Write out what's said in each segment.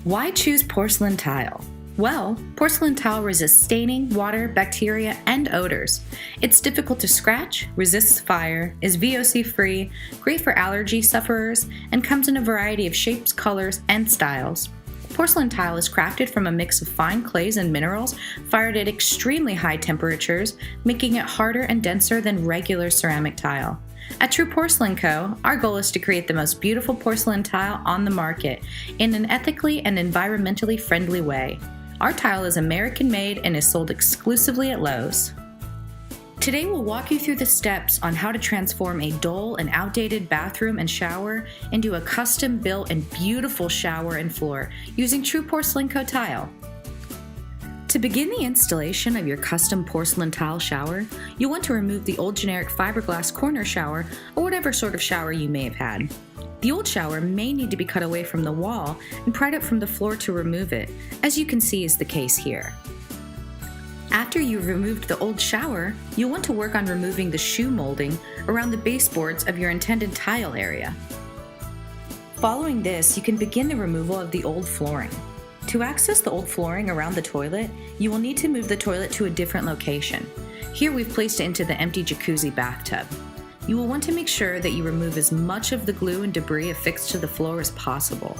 Why choose porcelain tile? Well, porcelain tile resists staining, water, bacteria, and odors. It's difficult to scratch, resists fire, is VOC-free, great for allergy sufferers, and comes in a variety of shapes, colors, and styles. Porcelain tile is crafted from a mix of fine clays and minerals fired at extremely high temperatures, making it harder and denser than regular ceramic tile. At True Porcelain Co., our goal is to create the most beautiful porcelain tile on the market in an ethically and environmentally friendly way. Our tile is American-made and is sold exclusively at Lowe's. Today we'll walk you through the steps on how to transform a dull and outdated bathroom and shower into a custom-built and beautiful shower and floor using True Porcelain Co. tile. To begin the installation of your custom porcelain tile shower, you'll want to remove the old generic fiberglass corner shower or whatever sort of shower you may have had. The old shower may need to be cut away from the wall and pried up from the floor to remove it, as you can see is the case here. After you've removed the old shower, you'll want to work on removing the shoe molding around the baseboards of your intended tile area. Following this, you can begin the removal of the old flooring. To access the old flooring around the toilet, you will need to move the toilet to a different location. Here we've placed it into the empty jacuzzi bathtub. You will want to make sure that you remove as much of the glue and debris affixed to the floor as possible.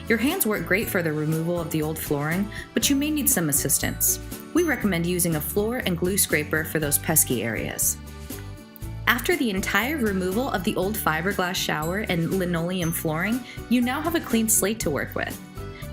Your hands work great for the removal of the old flooring, but you may need some assistance. We recommend using a floor and glue scraper for those pesky areas. After the entire removal of the old fiberglass shower and linoleum flooring, you now have a clean slate to work with.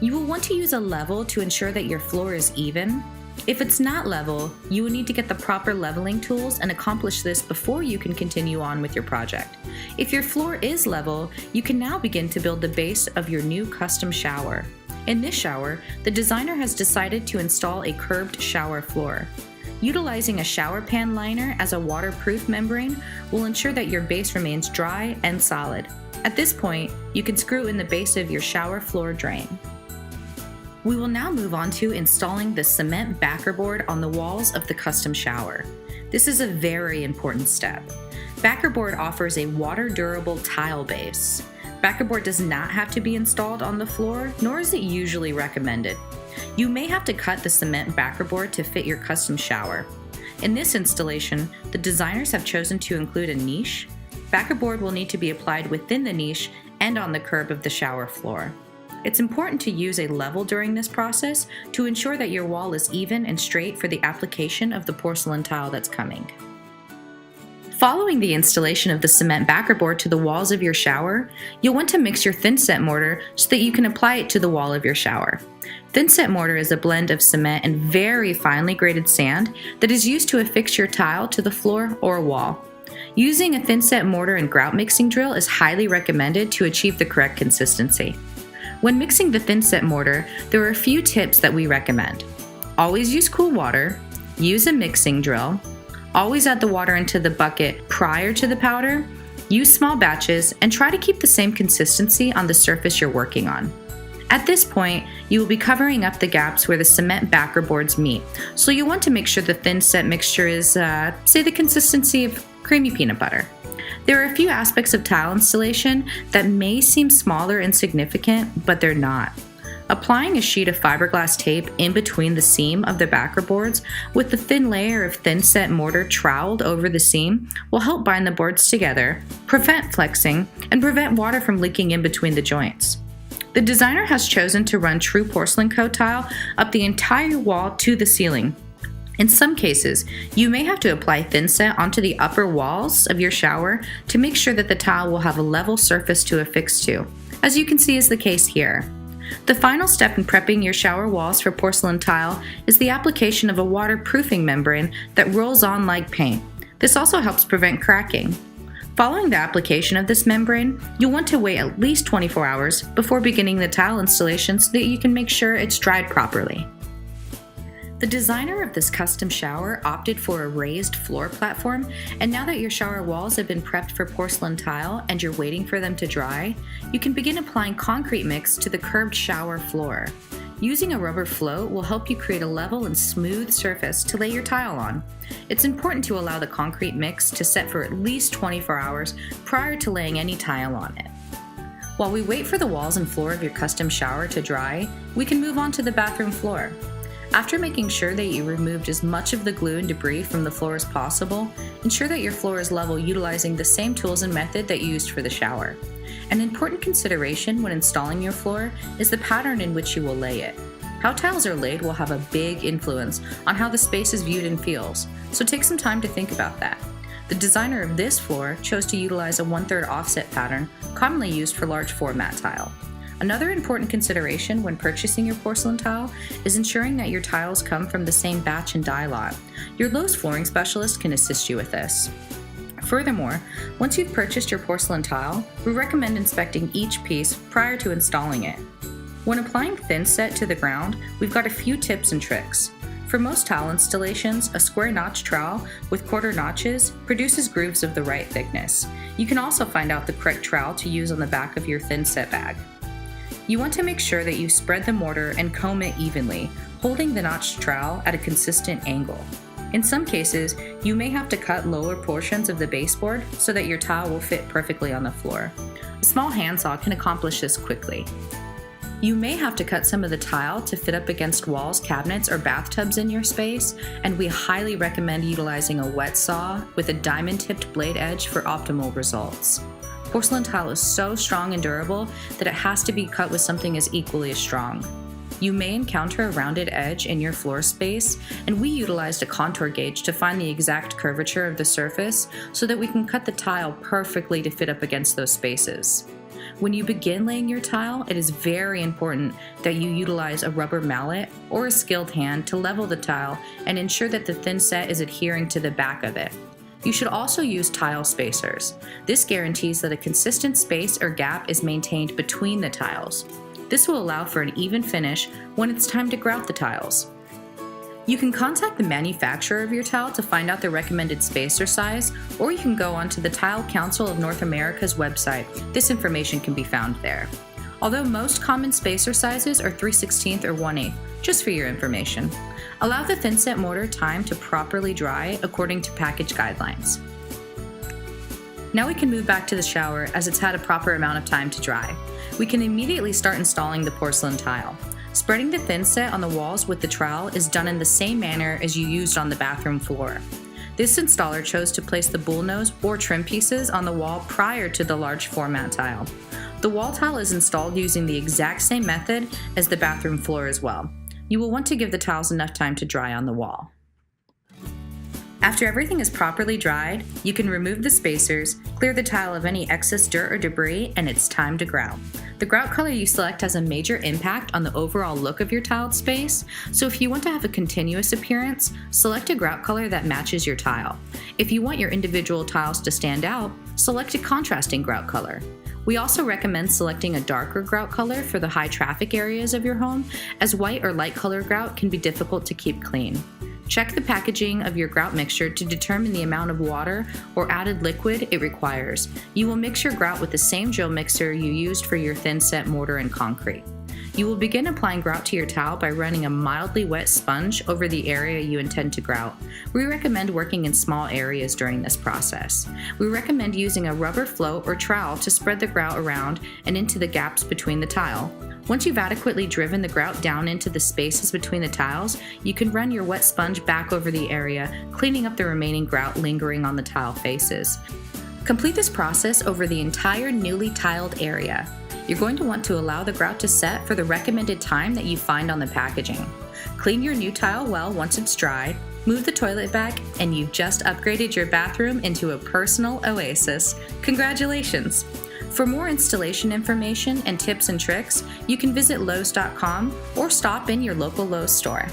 You will want to use a level to ensure that your floor is even. If it's not level, you will need to get the proper leveling tools and accomplish this before you can continue on with your project. If your floor is level, you can now begin to build the base of your new custom shower. In this shower, the designer has decided to install a curved shower floor. Utilizing a shower pan liner as a waterproof membrane will ensure that your base remains dry and solid. At this point, you can screw in the base of your shower floor drain. We will now move on to installing the cement backer board on the walls of the custom shower. This is a very important step. Backer board offers a water-durable tile base. Backer board does not have to be installed on the floor, nor is it usually recommended. You may have to cut the cement backer board to fit your custom shower. In this installation, the designers have chosen to include a niche. Backer board will need to be applied within the niche and on the curb of the shower floor. It's important to use a level during this process to ensure that your wall is even and straight for the application of the porcelain tile that's coming. Following the installation of the cement backer board to the walls of your shower, you'll want to mix your thin-set mortar so that you can apply it to the wall of your shower. Thin-set mortar is a blend of cement and very finely grated sand that is used to affix your tile to the floor or wall. Using a thin-set mortar and grout mixing drill is highly recommended to achieve the correct consistency. When mixing the thin-set mortar, there are a few tips that we recommend. Always use cool water, use a mixing drill, always add the water into the bucket prior to the powder, use small batches, and try to keep the same consistency on the surface you're working on. At this point, you will be covering up the gaps where the cement backer boards meet, so you'll want to make sure the thin-set mixture is, say, the consistency of creamy peanut butter. There are a few aspects of tile installation that may seem small or insignificant, but they're not. Applying a sheet of fiberglass tape in between the seam of the backer boards with a thin layer of thin-set mortar troweled over the seam will help bind the boards together, prevent flexing, and prevent water from leaking in between the joints. The designer has chosen to run True Porcelain Co. tile up the entire wall to the ceiling. In some cases, you may have to apply thin-set onto the upper walls of your shower to make sure that the tile will have a level surface to affix to, as you can see is the case here. The final step in prepping your shower walls for porcelain tile is the application of a waterproofing membrane that rolls on like paint. This also helps prevent cracking. Following the application of this membrane, you'll want to wait at least 24 hours before beginning the tile installation so that you can make sure it's dried properly. The designer of this custom shower opted for a raised floor platform, and now that your shower walls have been prepped for porcelain tile and you're waiting for them to dry, you can begin applying concrete mix to the curved shower floor. Using a rubber float will help you create a level and smooth surface to lay your tile on. It's important to allow the concrete mix to set for at least 24 hours prior to laying any tile on it. While we wait for the walls and floor of your custom shower to dry, we can move on to the bathroom floor. After making sure that you removed as much of the glue and debris from the floor as possible, ensure that your floor is level utilizing the same tools and method that you used for the shower. An important consideration when installing your floor is the pattern in which you will lay it. How tiles are laid will have a big influence on how the space is viewed and feels, so take some time to think about that. The designer of this floor chose to utilize a 1/3 offset pattern commonly used for large format tile. Another important consideration when purchasing your porcelain tile is ensuring that your tiles come from the same batch and die lot. Your Lowe's flooring specialist can assist you with this. Furthermore, once you've purchased your porcelain tile, we recommend inspecting each piece prior to installing it. When applying thin set to the ground, we've got a few tips and tricks. For most tile installations, a square notch trowel with quarter notches produces grooves of the right thickness. You can also find out the correct trowel to use on the back of your thin set bag. You want to make sure that you spread the mortar and comb it evenly, holding the notched trowel at a consistent angle. In some cases, you may have to cut lower portions of the baseboard so that your tile will fit perfectly on the floor. A small handsaw can accomplish this quickly. You may have to cut some of the tile to fit up against walls, cabinets, or bathtubs in your space, and we highly recommend utilizing a wet saw with a diamond-tipped blade edge for optimal results. Porcelain tile is so strong and durable that it has to be cut with something as equally as strong. You may encounter a rounded edge in your floor space, and we utilized a contour gauge to find the exact curvature of the surface so that we can cut the tile perfectly to fit up against those spaces. When you begin laying your tile, it is very important that you utilize a rubber mallet or a skilled hand to level the tile and ensure that the thin set is adhering to the back of it. You should also use tile spacers. This guarantees that a consistent space or gap is maintained between the tiles. This will allow for an even finish when it's time to grout the tiles. You can contact the manufacturer of your tile to find out the recommended spacer size, or you can go onto the Tile Council of North America's website. This information can be found there. Although most common spacer sizes are 3/16 or 1/8, just for your information. Allow the thin-set mortar time to properly dry according to package guidelines. Now we can move back to the shower as it's had a proper amount of time to dry. We can immediately start installing the porcelain tile. Spreading the thin set on the walls with the trowel is done in the same manner as you used on the bathroom floor. This installer chose to place the bullnose or trim pieces on the wall prior to the large format tile. The wall tile is installed using the exact same method as the bathroom floor as well. You will want to give the tiles enough time to dry on the wall. After everything is properly dried, you can remove the spacers, clear the tile of any excess dirt or debris, and it's time to grout. The grout color you select has a major impact on the overall look of your tiled space, so if you want to have a continuous appearance, select a grout color that matches your tile. If you want your individual tiles to stand out, select a contrasting grout color. We also recommend selecting a darker grout color for the high traffic areas of your home, as white or light color grout can be difficult to keep clean. Check the packaging of your grout mixture to determine the amount of water or added liquid it requires. You will mix your grout with the same drill mixer you used for your thin set mortar and concrete. You will begin applying grout to your tile by running a mildly wet sponge over the area you intend to grout. We recommend working in small areas during this process. We recommend using a rubber float or trowel to spread the grout around and into the gaps between the tile. Once you've adequately driven the grout down into the spaces between the tiles, you can run your wet sponge back over the area, cleaning up the remaining grout lingering on the tile faces. Complete this process over the entire newly tiled area. You're going to want to allow the grout to set for the recommended time that you find on the packaging. Clean your new tile well once it's dry, move the toilet back, and you've just upgraded your bathroom into a personal oasis. Congratulations! For more installation information and tips and tricks, you can visit Lowes.com or stop in your local Lowe's store.